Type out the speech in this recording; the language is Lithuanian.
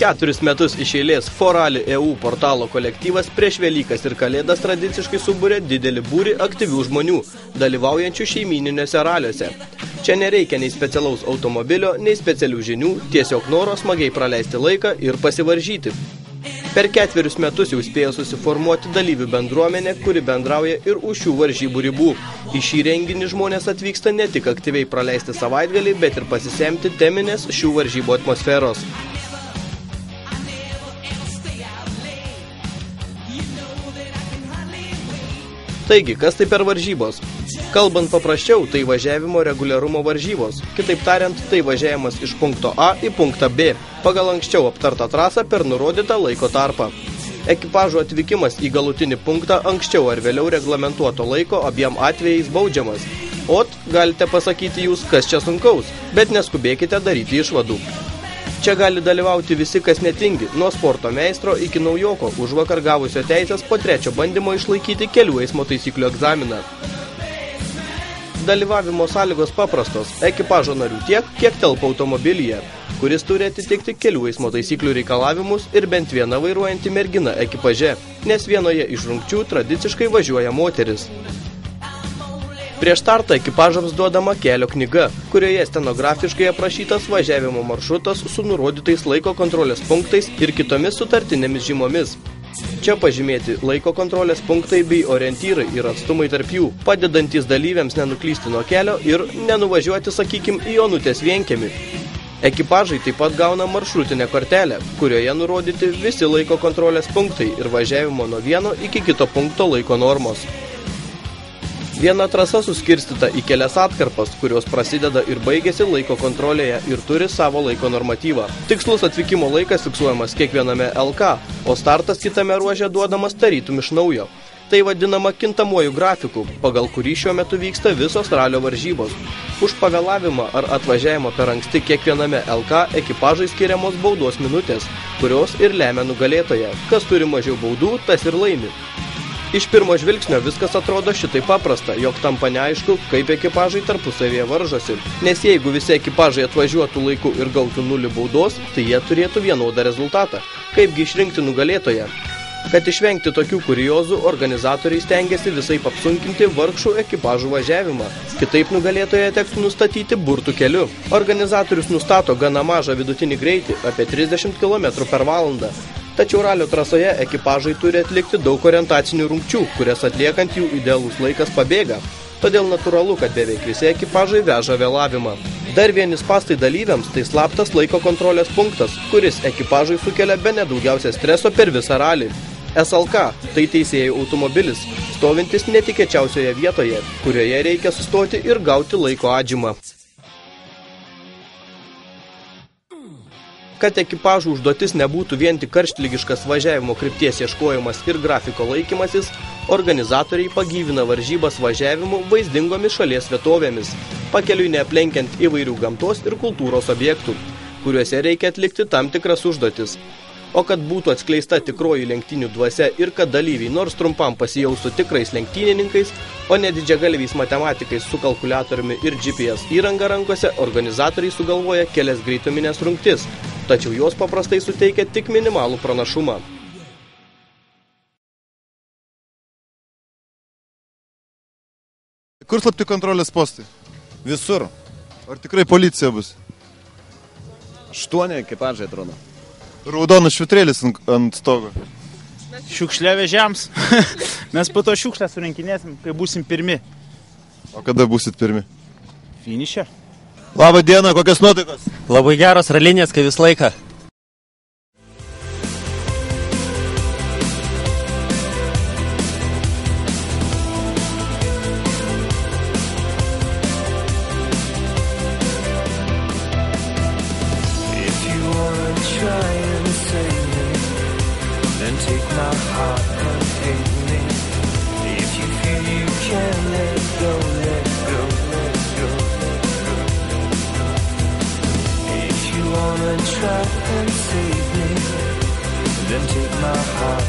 4 metus iš eilės Forali EU portalo kolektyvas prieš Velykas ir Kalėdas tradiciškai subūrė didelį būrį aktyvių žmonių, dalyvaujančių šeimyniniuose raliuose. Čia nereikia nei specialaus automobilio, nei specialių žinių, tiesiog noro smagiai praleisti laiką ir pasivaržyti. Per 4 metus jau spėjo susiformuoti dalyvių bendruomenė, kuri bendrauja ir už šių varžybų ribų. Į šį renginį žmonės atvyksta ne tik aktyviai praleisti savaitgalį, bet ir pasisemti teminės šių varžybų atmosferos. Taigi, kas tai per varžybos? Kalbant paprasčiau, tai važiavimo reguliarumo varžybos. Kitaip tariant, tai važiavimas iš punkto A į punktą B, pagal anksčiau aptartą trasą per nurodytą laiko tarpą. Ekipažo atvykimas į galutinį punktą anksčiau ar vėliau reglamentuoto laiko abiem atvejais baudžiamas. Ot, galite pasakyti jūs, kas čia sunkaus, bet neskubėkite daryti išvadų. Čia gali dalyvauti visi, kas netingi, nuo sporto meistro iki naujoko, užvakar gavusio teisės po 3 bandymo išlaikyti kelių eismo taisyklių egzaminą. Dalyvavimo sąlygos paprastos, ekipažo narių tiek, kiek telpa automobilyje, kuris turi atitikti kelių eismo taisyklių reikalavimus ir bent viena vairuojanti mergina ekipaže, nes vienoje iš rungčių tradiciškai važiuoja moteris. Prieš startą ekipažams duodama kelio knyga, kurioje stenografiškai aprašytas važiavimo maršrutas su nurodytais laiko kontrolės punktais ir kitomis sutartinėmis žymomis. Čia pažymėti laiko kontrolės punktai bei orientyrai ir atstumai tarp jų, padedantys dalyviams nenuklysti nuo kelio ir nenuvažiuoti, sakykim, į Onutės vienkiemį. Ekipažai taip pat gauna maršrutinę kortelę, kurioje nurodyti visi laiko kontrolės punktai ir važiavimo nuo vieno iki kito punkto laiko normos. Viena trasa suskirstyta į kelias atkarpas, kurios prasideda ir baigiasi laiko kontrolėje ir turi savo laiko normatyvą. Tikslus atvykimo laikas fiksuojamas kiekviename LK, o startas kitame ruože duodamas tarytum iš naujo. Tai vadinama kintamuoju grafiku, pagal kurį šiuo metu vyksta visos ralio varžybos. Už pavėlavimą ar atvažiavimą per anksti kiekviename LK ekipažai skiriamos baudos minutės, kurios ir lemia nugalėtoją. Kas turi mažiau baudų, tas ir laimi. Iš pirmo žvilgsnio viskas atrodo šitai paprasta, jog tampa neaišku, kaip ekipažai tarpusavėje varžosi. Nes jeigu visi ekipažai atvažiuotų laiku ir gautų 0 baudos, tai jie turėtų vienodą rezultatą. Kaipgi išrinkti nugalėtoją? Kad išvengti tokių kuriozų, organizatoriai stengiasi visaip apsunkinti vargšų ekipažų važiavimą. Kitaip nugalėtoją tektų nustatyti burtų keliu. Organizatorius nustato gana mažą vidutinį greitį, apie 30 km per valandą. Tačiau ralio trasoje ekipažai turi atlikti daug orientacinių rungčių, kurias atliekant jų idealus laikas pabėga. Todėl natūralu, kad beveik visi ekipažai veža vėlavimą. Dar vieni spąstai dalyviams tai slaptas laiko kontrolės punktas, kuris ekipažai sukelia bene daugiausia streso per visą ralį. SLK tai teisėjų automobilis, stovintis netikėčiausioje vietoje, kurioje reikia sustoti ir gauti laiko atžymą. Kad ekipažų užduotis nebūtų vien tik karštligiškas važiavimo krypties ieškojimas ir grafiko laikymasis, organizatoriai pagyvina varžybas važiavimu vaizdingomis šalies vietovėmis, pakeliui neaplenkiant įvairių gamtos ir kultūros objektų, kuriuose reikia atlikti tam tikras užduotis. O kad būtų atskleista tikroji lenktynių dvasia ir kad dalyviai nors trumpam pasijaustų tikrais lenktynininkais, o ne didžiagalviais matematikais su kalkuliatoriumi ir GPS įranga rankose, organizatoriai sugalvoja kelias greitominės rungtis, tačiau jos paprastai suteikia tik minimalų pranašumą. Kur slapti kontrolės postai? Visur. Ar tikrai policija bus? 8 ekipažai atrodo. Raudonas švitrėlis ant stogo. Šiukšlė vežiams. Mes po to šiukšlę surinkinėsim, kai būsim pirmi. O kada būsit pirmi? Finiše. Labą dieną, kokios nuotaikos? Labai geros ralinės, kai vis laiką. Take my heart and hate me. If you feel you can let go, let go, let go, let go. If you wanna try and save me, then take my heart